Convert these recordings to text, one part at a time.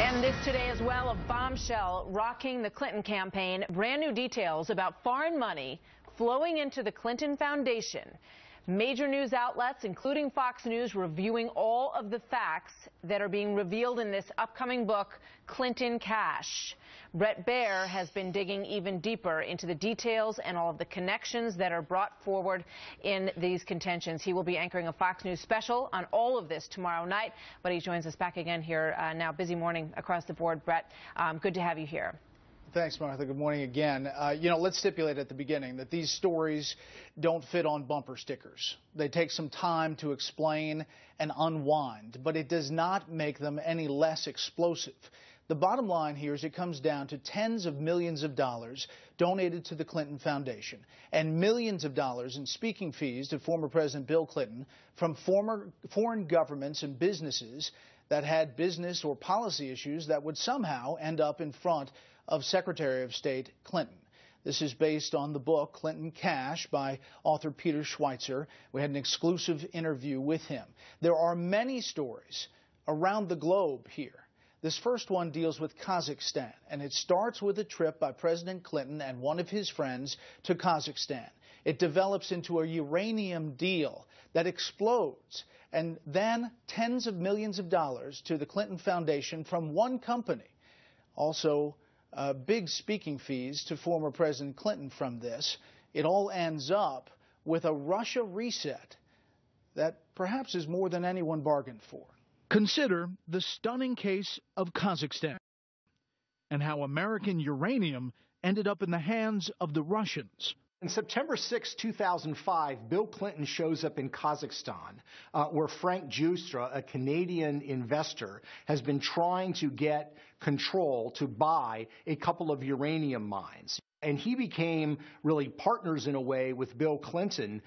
And this today as well, a bombshell rocking the Clinton campaign. Brand new details about foreign money flowing into the Clinton Foundation. Major news outlets, including Fox News, reviewing all of the facts that are being revealed in this upcoming book, Clinton Cash. Bret Baier has been digging even deeper into the details and all of the connections that are brought forward in these contentions. He will be anchoring a Fox News special on all of this tomorrow night, but he joins us back again here now. Busy morning across the board, Bret. Good to have you here. Thanks, Martha. Good morning again. Let's stipulate at the beginning that these stories don't fit on bumper stickers. They take some time to explain and unwind, but it does not make them any less explosive. The bottom line here is it comes down to tens of millions of dollars donated to the Clinton Foundation and millions of dollars in speaking fees to former President Bill Clinton from foreign governments and businesses that had business or policy issues that would somehow end up in front of Secretary of State Clinton. This is based on the book Clinton Cash by author Peter Schweizer. We had an exclusive interview with him. There are many stories around the globe here. This first one deals with Kazakhstan, and it starts with a trip by President Clinton and one of his friends to Kazakhstan. It develops into a uranium deal that explodes, and then tens of millions of dollars to the Clinton Foundation from one company. Also, big speaking fees to former President Clinton from this. It all ends up with a Russia reset that perhaps is more than anyone bargained for. Consider the stunning case of Kazakhstan and how American uranium ended up in the hands of the Russians. On September 6, 2005, Bill Clinton shows up in Kazakhstan, where Frank Giustra, a Canadian investor, has been trying to get control to buy a couple of uranium mines. And he became really partners in a way with Bill Clinton,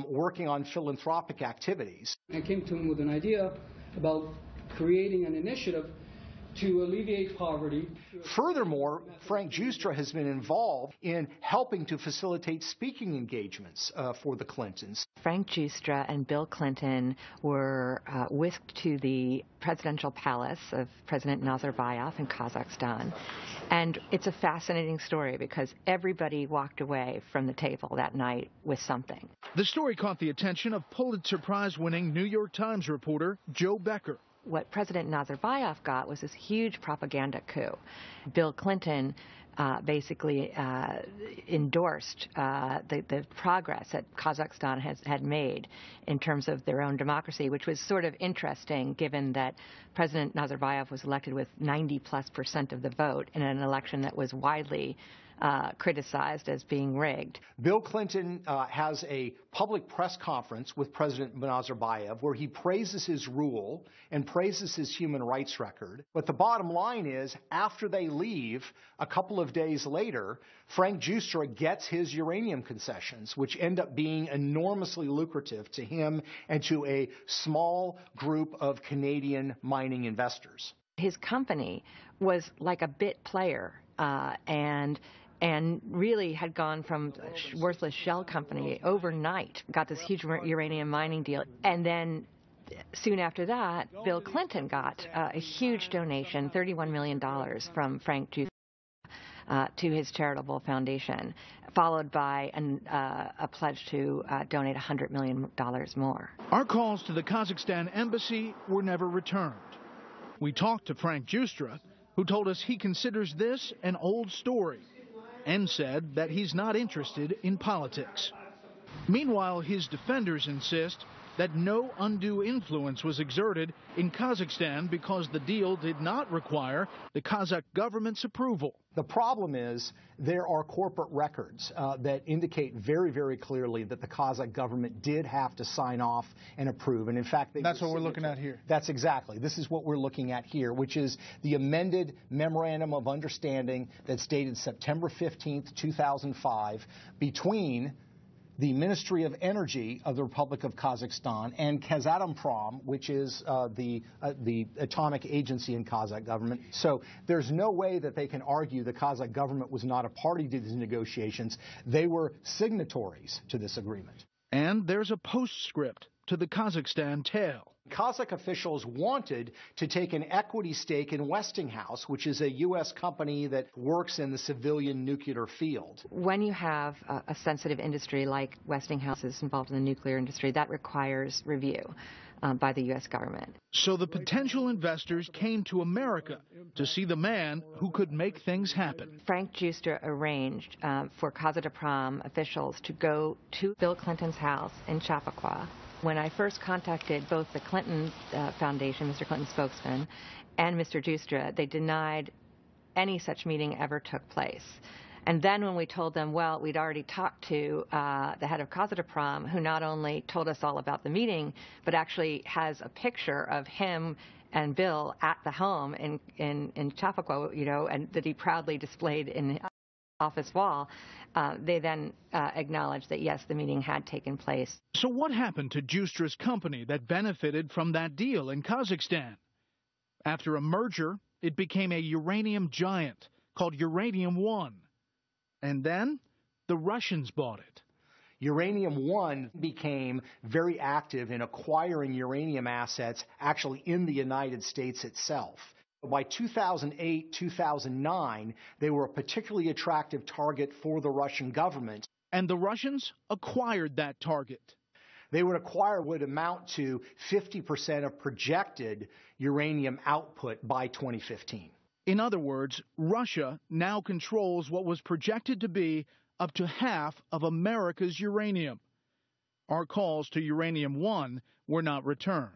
working on philanthropic activities. I came to him with an idea about creating an initiative to alleviate poverty. Furthermore, Frank Giustra has been involved in helping to facilitate speaking engagements for the Clintons. Frank Giustra and Bill Clinton were whisked to the presidential palace of President Nazarbayev in Kazakhstan. And it's a fascinating story because everybody walked away from the table that night with something. The story caught the attention of Pulitzer Prize-winning New York Times reporter Joe Becker. What President Nazarbayev got was this huge propaganda coup. Bill Clinton basically endorsed the progress that Kazakhstan had made in terms of their own democracy, which was sort of interesting given that President Nazarbayev was elected with 90+% of the vote in an election that was widely criticized as being rigged. Bill Clinton has a public press conference with President Nazarbayev where he praises his rule and praises his human rights record. But the bottom line is, after they leave, a couple of days later, Frank Giustra gets his uranium concessions, which end up being enormously lucrative to him and to a small group of Canadian mining investors. His company was like a bit player, and really had gone from a worthless shell company overnight, got this huge uranium mining deal. And then soon after that, Bill Clinton got a huge donation, $31 million from Frank Giustra to his charitable foundation, followed by a pledge to donate $100 million more. Our calls to the Kazakhstan embassy were never returned. We talked to Frank Giustra, who told us he considers this an old story, and said that he's not interested in politics. Meanwhile, his defenders insist that no undue influence was exerted in Kazakhstan because the deal did not require the Kazakh government's approval. The problem is there are corporate records that indicate very, very clearly that the Kazakh government did have to sign off and approve. And in fact, that's what we're looking at here. That's exactly. This is what we're looking at here, which is the amended Memorandum of Understanding that's dated September 15th, 2005, between the Ministry of Energy of the Republic of Kazakhstan and Kazatomprom, which is the atomic agency in Kazakh government. So there's no way that they can argue the Kazakh government was not a party to these negotiations. They were signatories to this agreement. And there's a postscript to the Kazakhstan tale. Kazakh officials wanted to take an equity stake in Westinghouse, which is a U.S. company that works in the civilian nuclear field. When you have a sensitive industry like Westinghouse is involved in the nuclear industry, that requires review by the U.S. government. So the potential investors came to America to see the man who could make things happen. Frank Giustra arranged for Kazatomprom officials to go to Bill Clinton's house in Chappaqua. When I first contacted both the Clinton Foundation, Mr. Clinton's spokesman, and Mr. Giustra, they denied any such meeting ever took place. And then when we told them, well, we'd already talked to the head of Kazatomprom, who not only told us all about the meeting, but actually has a picture of him and Bill at the home in Chappaqua, you know, and that he proudly displayed in the office wall, they then acknowledged that, yes, the meeting had taken place. So what happened to Giustra's company that benefited from that deal in Kazakhstan? After a merger, it became a uranium giant called Uranium One. And then the Russians bought it. Uranium One became very active in acquiring uranium assets actually in the United States itself. By 2008, 2009, they were a particularly attractive target for the Russian government. And the Russians acquired that target. They would acquire what would amount to 50% of projected uranium output by 2015. In other words, Russia now controls what was projected to be up to half of America's uranium. Our calls to Uranium One were not returned.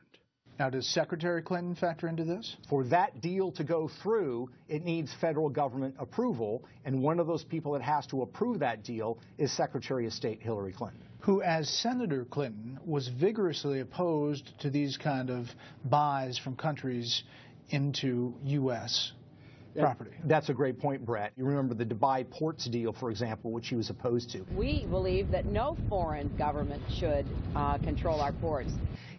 Now, does Secretary Clinton factor into this? For that deal to go through, it needs federal government approval, and one of those people that has to approve that deal is Secretary of State Hillary Clinton, who, as Senator Clinton, was vigorously opposed to these kind of buys from countries into U.S. property. That's a great point, Brett. You remember the Dubai Ports deal, for example, which he was opposed to. We believe that no foreign government should control our ports.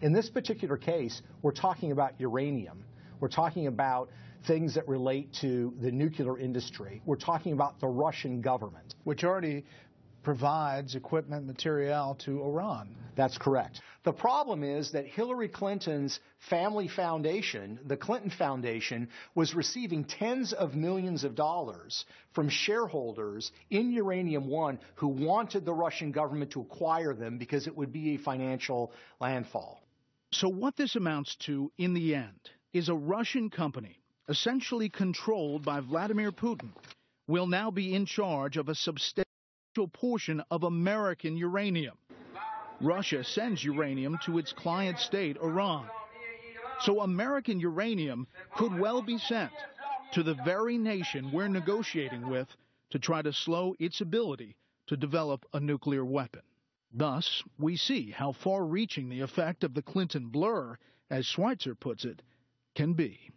In this particular case, we're talking about uranium. We're talking about things that relate to the nuclear industry. We're talking about the Russian government, which already provides equipment, material to Iran. That's correct. The problem is that Hillary Clinton's family foundation, the Clinton Foundation, was receiving tens of millions of dollars from shareholders in Uranium One who wanted the Russian government to acquire them because it would be a financial landfall. So what this amounts to in the end is a Russian company, essentially controlled by Vladimir Putin, will now be in charge of a substantial portion of American uranium. Russia sends uranium to its client state, Iran. So American uranium could well be sent to the very nation we're negotiating with to try to slow its ability to develop a nuclear weapon. Thus, we see how far-reaching the effect of the Clinton blur, as Schweitzer puts it, can be.